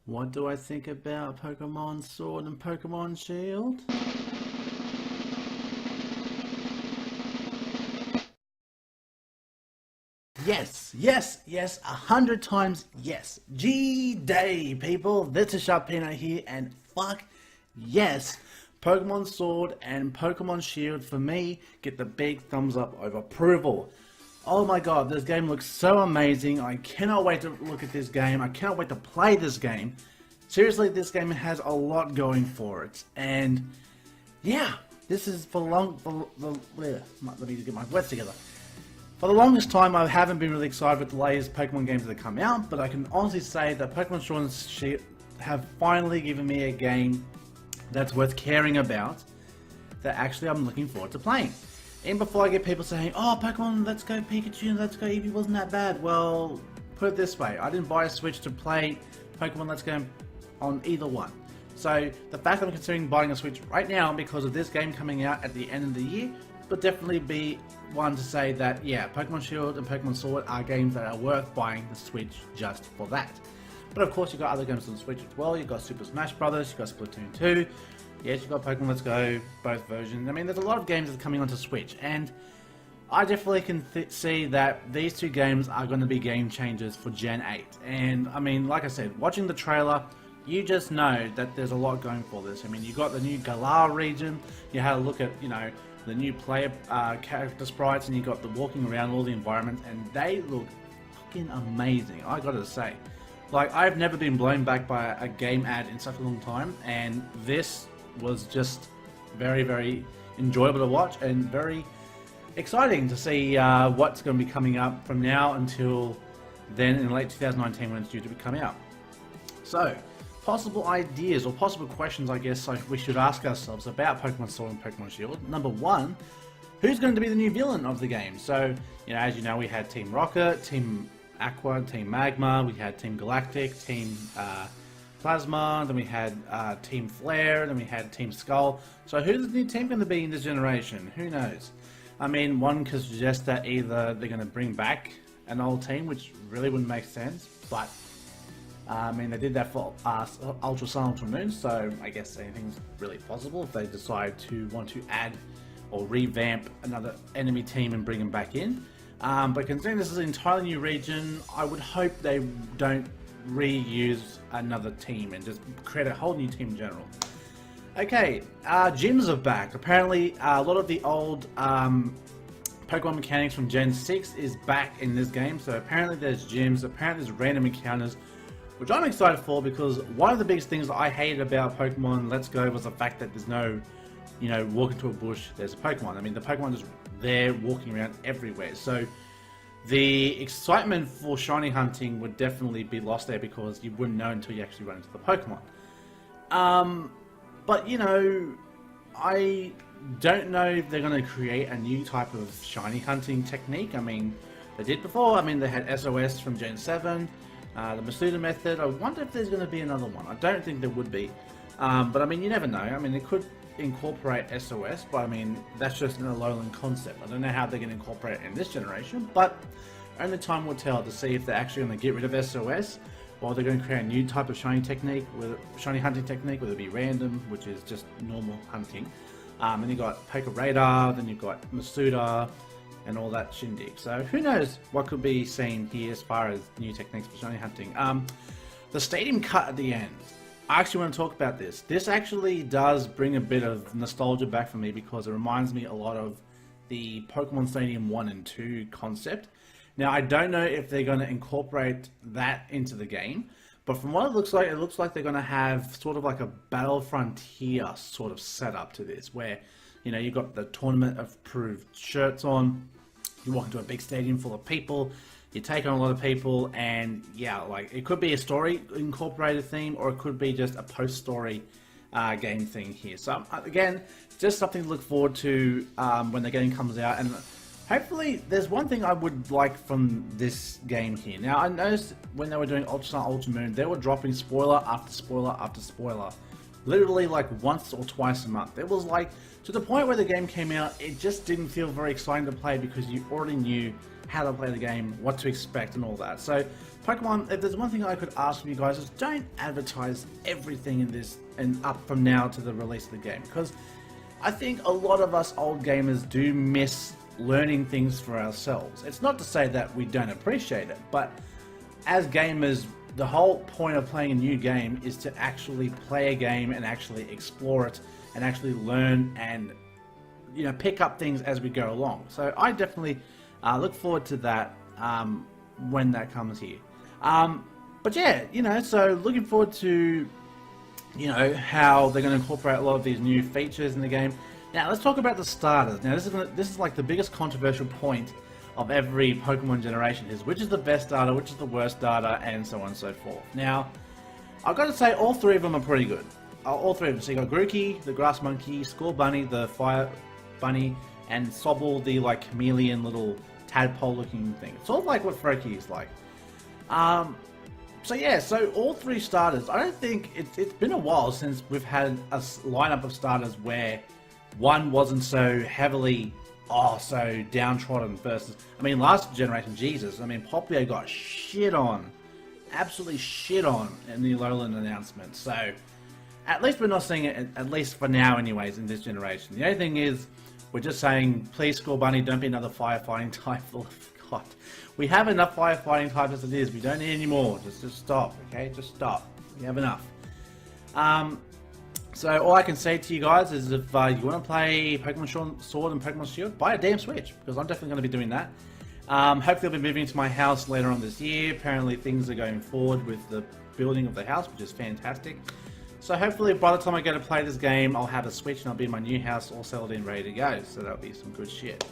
What do I think about Pokemon Sword and Pokemon Shield? Yes, yes, yes, 100 times yes. G-Day, people. This is Sharpino here, and fuck yes. Pokemon Sword and Pokemon Shield, for me, get the big thumbs up of approval. Oh my god, this game looks so amazing. I cannot wait to look at this game. I cannot wait to play this game. Seriously, this game has a lot going for it. And yeah, this is for let me get my words together. For the longest time, I haven't been really excited with the latest Pokemon games that come out, but I can honestly say that Pokemon Sword and Shield have finally given me a game that's worth caring about, that actually I'm looking forward to playing. Even before I get people saying, oh, Pokemon Let's Go Pikachu and Let's Go Eevee wasn't that bad. Well, put it this way, I didn't buy a Switch to play Pokemon Let's Go on either one. So the fact that I'm considering buying a Switch right now because of this game coming out at the end of the year would definitely be one to say that, yeah, Pokemon Shield and Pokemon Sword are games that are worth buying the Switch just for that. But of course, you've got other games on the Switch as well. You've got Super Smash Brothers, you've got Splatoon 2, yes, you've got Pokemon Let's Go, both versions. I mean, there's a lot of games that are coming onto Switch, and I definitely can see that these two games are going to be game changers for Gen 8. And I mean, like I said, watching the trailer, you just know that there's a lot going for this. I mean, you got the new Galar region, you had a look at, you know, the new player character sprites, and you got the walking around all the environments, and they look fucking amazing, I gotta say. Like, I've never been blown back by a game ad in such a long time, and this was just very, very enjoyable to watch, and very exciting to see what's going to be coming up from now until then in late 2019 when it's due to be coming out. So, possible ideas or possible questions, I guess, we should ask ourselves about Pokemon Sword and Pokemon Shield. Number one, who's going to be the new villain of the game? So, you know, as you know, we had Team Rocket, Team Aqua, Team Magma, we had Team Galactic, Team Plasma, then we had Team Flare, then we had Team Skull. So who's the new team going to be in this generation? Who knows? I mean, one could suggest that either they're going to bring back an old team, which really wouldn't make sense, but I mean, they did that for Ultra Sun, Ultra Moon, so I guess anything's really possible if they decide to want to add or revamp another enemy team and bring them back in. But considering this is an entirely new region, I would hope they don't reuse another team and just create a whole new team in general. Okay, gyms are back. Apparently, a lot of the old Pokemon mechanics from Gen 6 is back in this game. So apparently there's gyms, apparently there's random encounters, which I'm excited for, because one of the biggest things that I hated about Pokemon Let's Go was the fact that there's no, you know, walk into a bush, there's a Pokemon. I mean, the Pokemon is there walking around everywhere. So the excitement for shiny hunting would definitely be lost there, because you wouldn't know until you actually run into the Pokemon. But, you know, I don't know if they're going to create a new type of shiny hunting technique. I mean, they did before. I mean, they had SOS from Gen 7, the Masuda method. I wonder if there's going to be another one. I don't think there would be. But, I mean, you never know. I mean, they could incorporate SOS, but, I mean, that's just an Alolan concept. I don't know how they're going to incorporate it in this generation, but only time will tell to see if they're actually going to get rid of SOS, or they're going to create a new type of shiny technique, shiny hunting technique, whether it be random, which is just normal hunting. Then you've got Poké Radar, then you've got Masuda, and all that shindig. So who knows what could be seen here as far as new techniques for shiny hunting. The stadium cut at the end. I actually want to talk about this. This actually does bring a bit of nostalgia back for me, because it reminds me a lot of the Pokemon Stadium 1 and 2 concept. Now, I don't know if they're going to incorporate that into the game, but from what it looks like they're going to have sort of like a Battle Frontier sort of setup to this, where, you know, you've got the tournament approved shirts on, you walk into a big stadium full of people, you take on a lot of people, and yeah, like, it could be a story incorporated theme, or it could be just a post-story game thing here. So again, just something to look forward to when the game comes out. And hopefully, there's one thing I would like from this game here. Now, I noticed when they were doing Ultra Sun, Ultra Moon, they were dropping spoiler after spoiler after spoiler, literally like once or twice a month. It was like, to the point where the game came out, it just didn't feel very exciting to play, because you already knew how to play the game, what to expect and all that. So Pokemon, if there's one thing I could ask of you guys, is don't advertise everything in this and up from now to the release of the game, because I think a lot of us old gamers do miss learning things for ourselves. It's not to say that we don't appreciate it, but as gamers, the whole point of playing a new game is to actually play a game and actually explore it and actually learn and, you know, pick up things as we go along. So I definitely look forward to that when that comes here. But yeah, you know, so looking forward to, you know, how they're going to incorporate a lot of these new features in the game. Now let's talk about the starters. Now this is like the biggest controversial point of every Pokemon generation, is which is the best starter, which is the worst starter, and so on and so forth. Now, I've got to say all three of them are pretty good. All three of them. So you got Grookey, the Grass Monkey, Score Bunny, the Fire Bunny, and Sobble, the like chameleon little tadpole looking thing. It's sort of like what Froakie is like. So yeah, so all three starters, I don't think it's been a while since we've had a lineup of starters where one wasn't so heavily, so downtrodden versus, I mean, last generation, Jesus, I mean, Popplio got shit on, absolutely shit on in the Alolan announcement. So at least we're not seeing it, at least for now anyways, in this generation. The only thing is, we're just saying, please Score Bunny, don't be another firefighting type. God, we have enough firefighting types as it is. We don't need any more. Just stop, okay? Just stop. We have enough. So all I can say to you guys is, if you want to play Pokemon Sword and Pokemon Shield, buy a damn Switch, because I'm definitely going to be doing that. Hopefully I'll be moving to my house later on this year. Apparently things are going forward with the building of the house, which is fantastic. So hopefully by the time I go to play this game, I'll have a Switch and I'll be in my new house all settled in, ready to go. So that'll be some good shit.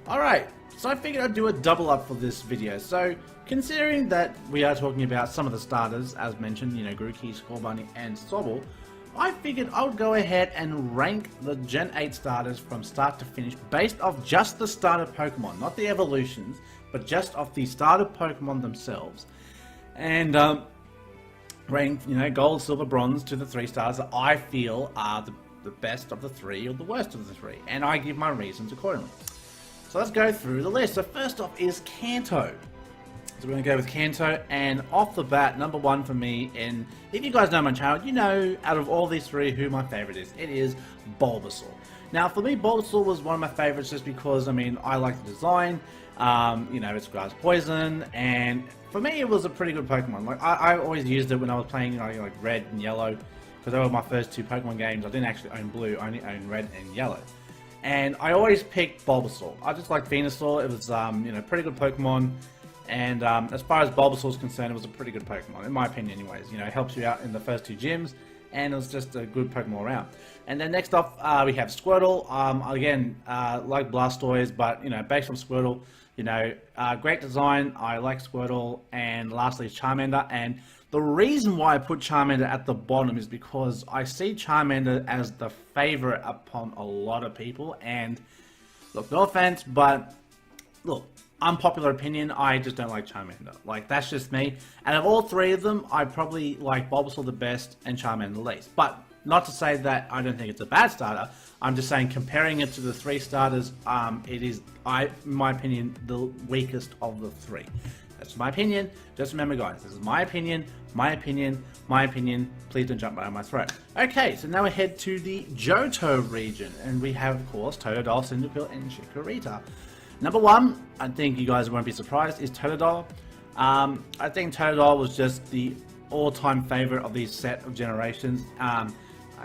Alright, so I figured I'd do a double up for this video. So considering that we are talking about some of the starters, as mentioned, you know, Grookey, Score Bunny, and Sobble, I figured I would go ahead and rank the Gen 8 starters from start to finish based off just the starter Pokemon, not the evolutions, but just off the starter Pokemon themselves. And rank, you know, gold, silver, bronze to the 3 stars that I feel are the best of the 3 or the worst of the 3, and I give my reasons accordingly. So let's go through the list. So first off is Kanto. So we're going to go with Kanto, and off the bat, number 1 for me, and if you guys know my channel, you know out of all these 3 who my favourite is. It is Bulbasaur. Now for me, Bulbasaur was one of my favourites just because, I mean, I like the design, you know, it's grass poison, and for me it was a pretty good Pokemon. Like, I always used it when I was playing, you know, like Red and Yellow, because they were my first 2 Pokemon games. I didn't actually own Blue, I only owned Red and Yellow. And I always picked Bulbasaur. I just liked Venusaur. It was, you know, pretty good Pokemon. And as far as Bulbasaur is concerned, it was a pretty good Pokemon, in my opinion anyways. You know, it helps you out in the first 2 gyms, and it was just a good Pokemon around. And then next off, we have Squirtle. Again, like Blastoise, but, you know, based on Squirtle, you know, great design. I like Squirtle. And lastly, Charmander. And the reason why I put Charmander at the bottom is because I see Charmander as the favorite upon a lot of people. And look, no offense, but look, unpopular opinion, I just don't like Charmander. Like, that's just me. Out of all 3 of them, I probably like Bulbasaur the best and Charmander the least. But not to say that I don't think it's a bad starter. I'm just saying, comparing it to the 3 starters, it is, in my opinion, the weakest of the 3. That's my opinion. Just remember, guys, this is my opinion, my opinion, my opinion. Please don't jump right on my throat. Okay, so now we head to the Johto region, and we have, of course, Totodile, Cyndaquil, and Chikorita. Number 1, I think you guys won't be surprised, is Totodile. I think Totodile was just the all-time favorite of these set of generations.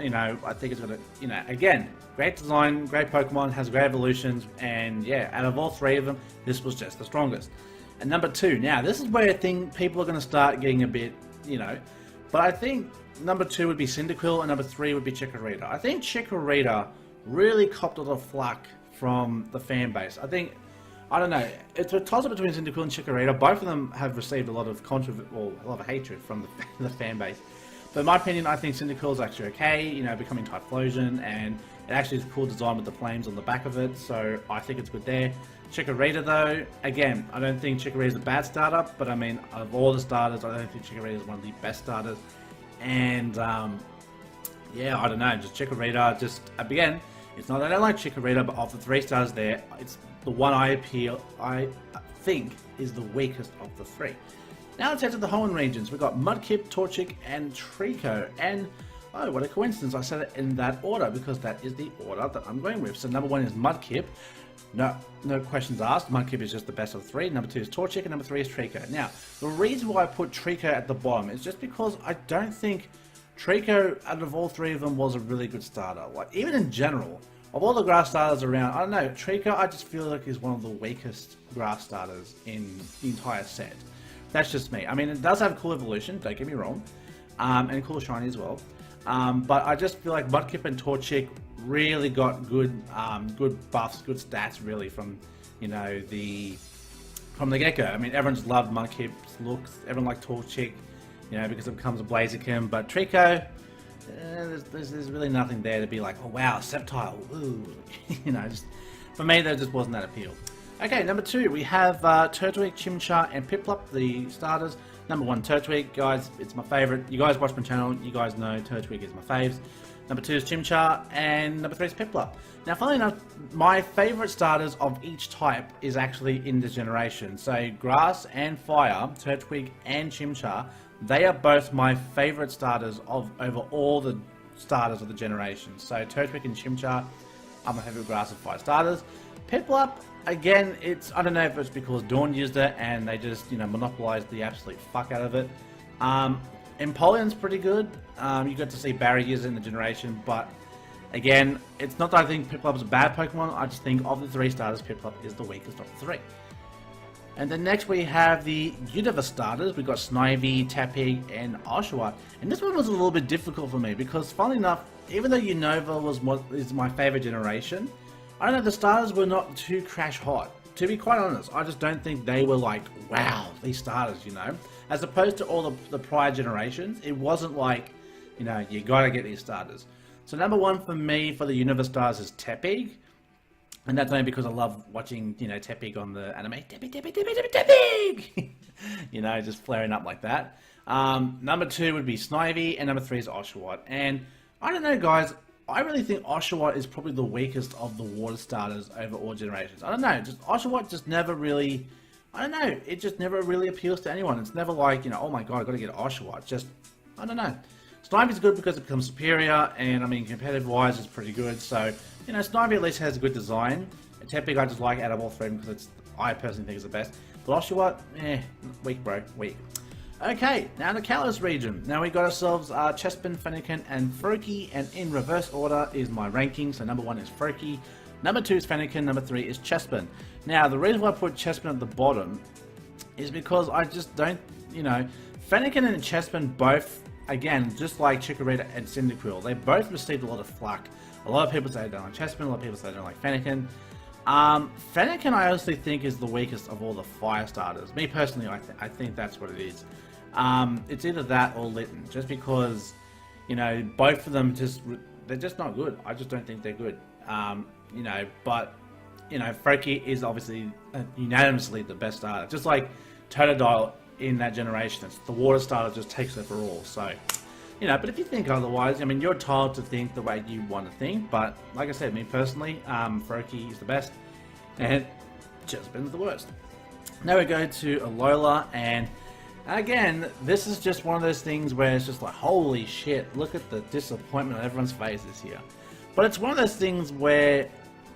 You know, I think it's got a, you know, again, great design, great Pokemon, has great evolutions, and yeah, out of all 3 of them, this was just the strongest. And number 2, now this is where I think people are going to start getting a bit, you know, but I think number 2 would be Cyndaquil, and number 3 would be Chikorita. I think Chikorita really copped a lot of flack from the fan base. I think, I don't know, it's a toss-up between Cyndaquil and Chikorita. Both of them have received a lot of a lot of hatred from the fan base. But in my opinion, I think Cyndaquil is actually okay, you know, becoming Typhlosion, and it actually is a cool design with the flames on the back of it, so I think it's good there. Chikorita though, again, I don't think Chikorita is a bad starter, but I mean, of all the starters, I don't think Chikorita is one of the best starters. And yeah, I don't know, just Chikorita, just, again, it's not that I don't like Chikorita, but of the 3 stars there, it's the one I think is the weakest of the three. Now let's head to the home regions. We've got Mudkip, Torchic, and Treecko. And oh, what a coincidence, I said it in that order because that is the order that I'm going with. So number 1 is Mudkip. No questions asked. Mudkip is just the best of the three. Number 2 is Torchic, and number 3 is Treecko. Now, the reason why I put Treecko at the bottom is just because I don't think Treecko, out of all three of them, was a really good starter. Like, even in general, of all the grass starters around, I don't know, Treecko I just feel like is one of the weakest grass starters in the entire set. That's just me. I mean, it does have cool evolution, don't get me wrong, and cool shiny as well. But I just feel like Mudkip and Torchic really got good buffs, good stats really from, you know, from the get-go. I mean, everyone's loved Mudkip's looks, everyone liked Torchic, you know, because it becomes a Blaziken, but Treecko, there's really nothing there to be like, oh wow, Sceptile, ooh, you know, just, for me there just wasn't that appeal. Okay, number 2, we have Turtwig, Chimchar, and Piplup, the starters. Number 1, Turtwig, guys, it's my favourite. You guys watch my channel, you guys know Turtwig is my faves. Number 2 is Chimchar, and number 3 is Piplup. Now, funnily enough, my favourite starters of each type is actually in this generation. So, Grass and Fire, Turtwig and Chimchar, they are both my favourite starters over all the starters of the generation. So, Turtwig and Chimchar are my favourite Grass and Fire starters. Piplup, again, I don't know if it's because Dawn used it and they just, you know, monopolized the absolute fuck out of it. Empoleon's pretty good. You got to see Barry use it in the generation, but again, it's not that I think Piplup's a bad Pokemon, I just think of the 3 starters, Piplup is the weakest of the 3. And then next we have the Universe starters. We've got Snivy, Tappig, and Oshawott. And this one was a little bit difficult for me because, funnily enough, even though Unova is my favorite generation, I don't know, the starters were not too crash hot. To be quite honest, I just don't think they were like, wow, these starters, you know? As opposed to all the prior generations, it wasn't like, you know, you gotta get these starters. So number 1 for me, for the Universe stars, is Tepig. And that's only because I love watching, you know, Tepig on the anime. Tepig! You know, just flaring up like that. Number 2 would be Snivy, and number 3 is Oshawott. And I don't know, guys, I really think Oshawott is probably the weakest of the water starters over all generations. I don't know, just Oshawott just never really, I don't know, it just never really appeals to anyone. It's never like, you know, oh my god, I gotta get Oshawott. Just, I don't know. Snivy's good because it becomes superior, and I mean, competitive wise, it's pretty good. So, you know, Snivy at least has a good design. And Tepig I just like out of all 3 because I personally think it's the best. But Oshawott, weak bro, weak. Okay, now the Kalos region. Now we got ourselves Chespin, Fennekin, and Froakie, and in reverse order is my ranking. So number 1 is Froakie, number 2 is Fennekin, number 3 is Chespin. Now the reason why I put Chespin at the bottom is because I just don't, you know, Fennekin and Chespin both, again, just like Chikorita and Cyndaquil, they both received a lot of flack. A lot of people say they don't like Chespin, a lot of people say they don't like Fennekin. Fennekin I honestly think is the weakest of all the fire starters. Me personally, I think that's what it is. It's either that or Litten, just because, you know, both of them they're just not good. I just don't think they're good. You know, but, you know, Froakie is obviously unanimously the best starter. Just like Totodile in that generation, it's the water starter just takes over all. So, you know, but if you think otherwise, I mean, you're entitled to think the way you want to think. But like I said, me personally, Froakie is the best, and Chespin's the worst. Now we go to Alola, and again, this is just one of those things where it's just like, holy shit, look at the disappointment on everyone's faces here. But it's one of those things where,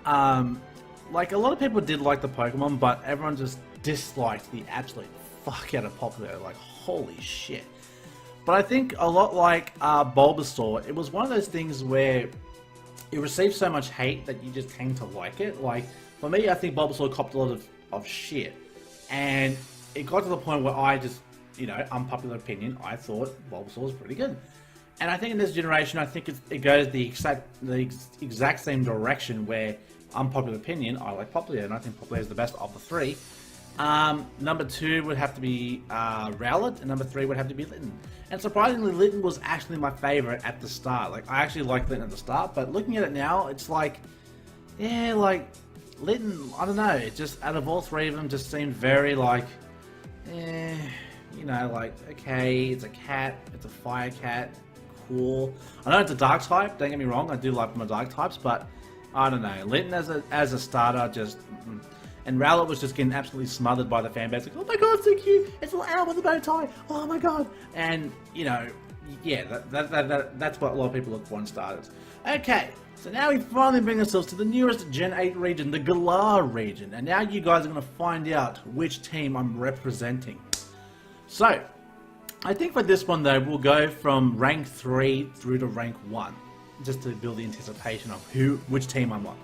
like, a lot of people did like the Pokemon, but everyone just disliked the absolute fuck out of Popular. Like, holy shit. But I think a lot like Bulbasaur, it was one of those things where it received so much hate that you just came to like it. Like, for me, I think Bulbasaur copped a lot of shit. And it got to the point where I just, you know, unpopular opinion, I thought Bulbasaur was pretty good. And I think in this generation, I think it goes the exact same direction where, unpopular opinion, I like Popplio, and I think Popplio is the best of the 3. Number 2 would have to be Rowlet, and number 3 would have to be Litten. And surprisingly, Litten was actually my favorite at the start. Like, I actually liked Litten at the start, but looking at it now, it's like, yeah, like, Litten, I don't know, it just, out of all 3 of them, just seemed very, like, you know, like, okay, it's a cat, it's a fire cat, cool. I know it's a dark type, don't get me wrong, I do like my dark types, but I don't know. Linton as a starter just... And Rowlet was just getting absolutely smothered by the fan base. Like, oh my god, so cute! It's a little owl with a bow tie! Oh my god! And, you know, yeah, that's what a lot of people look for in starters. Okay, so now we finally bring ourselves to the newest Gen 8 region, the Galar region. And now you guys are going to find out which team I'm representing. So, I think for this one though, we'll go from rank 3 through to rank 1. Just to build the anticipation of which team I'm on.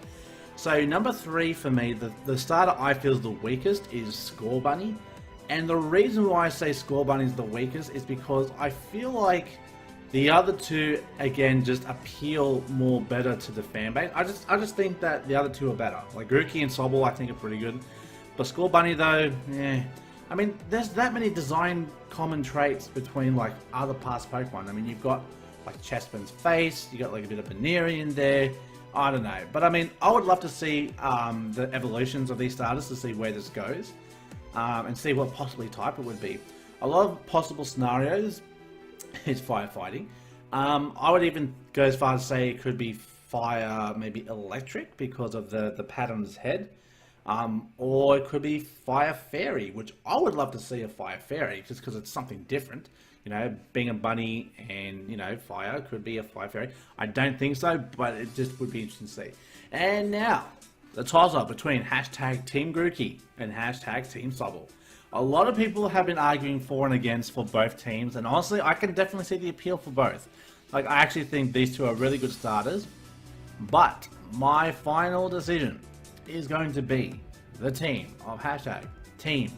So number 3 for me, the starter I feel is the weakest is Scorbunny. And the reason why I say Scorbunny is the weakest is because I feel like the other two, again, just appeal more better to the fan base. I just think that the other two are better. Like Grookey and Sobble I think are pretty good. But Scorbunny though, yeah. I mean, there's that many design common traits between like other past Pokemon. I mean, you've got like Chespin's face, you got like a bit of Veneering in there. I don't know, but I mean, I would love to see the evolutions of these starters to see where this goes, and see what possibly type it would be. A lot of possible scenarios is firefighting. I would even go as far as say it could be fire, maybe electric because of the pattern on his head, or it could be fire fairy, which I would love to see a fire fairy just because it's something different. You know, being a bunny and, you know, fire could be a fire fairy. I don't think so, but it just would be interesting to see. And now, the toss-up between hashtag Team Grookey and hashtag Team Sobble. A lot of people have been arguing for and against for both teams, and honestly, I can definitely see the appeal for both. Like, I actually think these two are really good starters, but my final decision is going to be the team of hashtag Team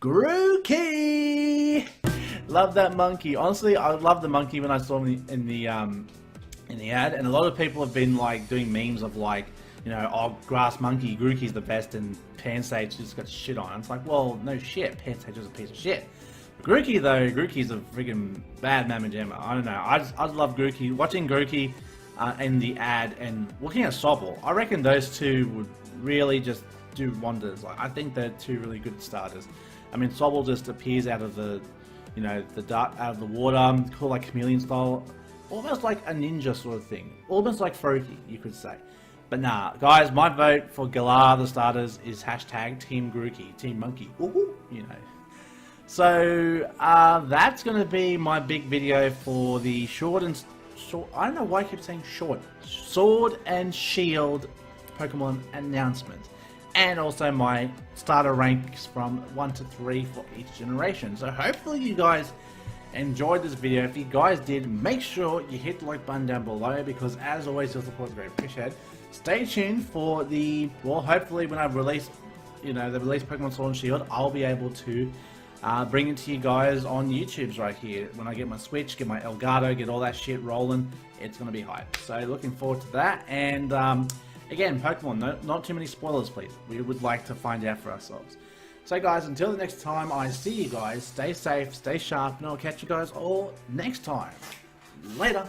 Grookey. Love that monkey. Honestly, I loved the monkey when I saw him in the ad, and a lot of people have been like doing memes of like, you know, oh, grass monkey, Grookey's the best, and Pansage just got shit on. It's like, well, no shit, Pansage was a piece of shit. Grookey though, Grookey's a freaking bad mamma jamma. I don't know. I love Grookey. Watching Grookey in the ad and looking at Sobble, I reckon those two would really just do wonders. Like, I think they're two really good starters. I mean, Sobble just appears out of the, you know, the dark, out of the water, cool like chameleon style, almost like a ninja sort of thing, almost like Froakie, you could say. But nah, guys, my vote for Galar the starters is hashtag Team Grookey, Team Monkey, woohoo, you know. So that's going to be my big video for the short. I don't know why I keep saying short. Sword and Shield Pokemon announcement. And also my starter ranks from 1 to 3 for each generation. So hopefully you guys enjoyed this video. If you guys did, make sure you hit the like button down below, because as always, your support is very appreciated. Stay tuned for the, well, hopefully when I've released, you know, the release Pokemon Sword and Shield, I'll be able to bring it to you guys on YouTube's right here. When I get my Switch, get my Elgato, get all that shit rolling, it's going to be hype. So looking forward to that. And again, Pokemon, not too many spoilers, please. We would like to find out for ourselves. So guys, until the next time I see you guys, stay safe, stay sharp, and I'll catch you guys all next time. Later.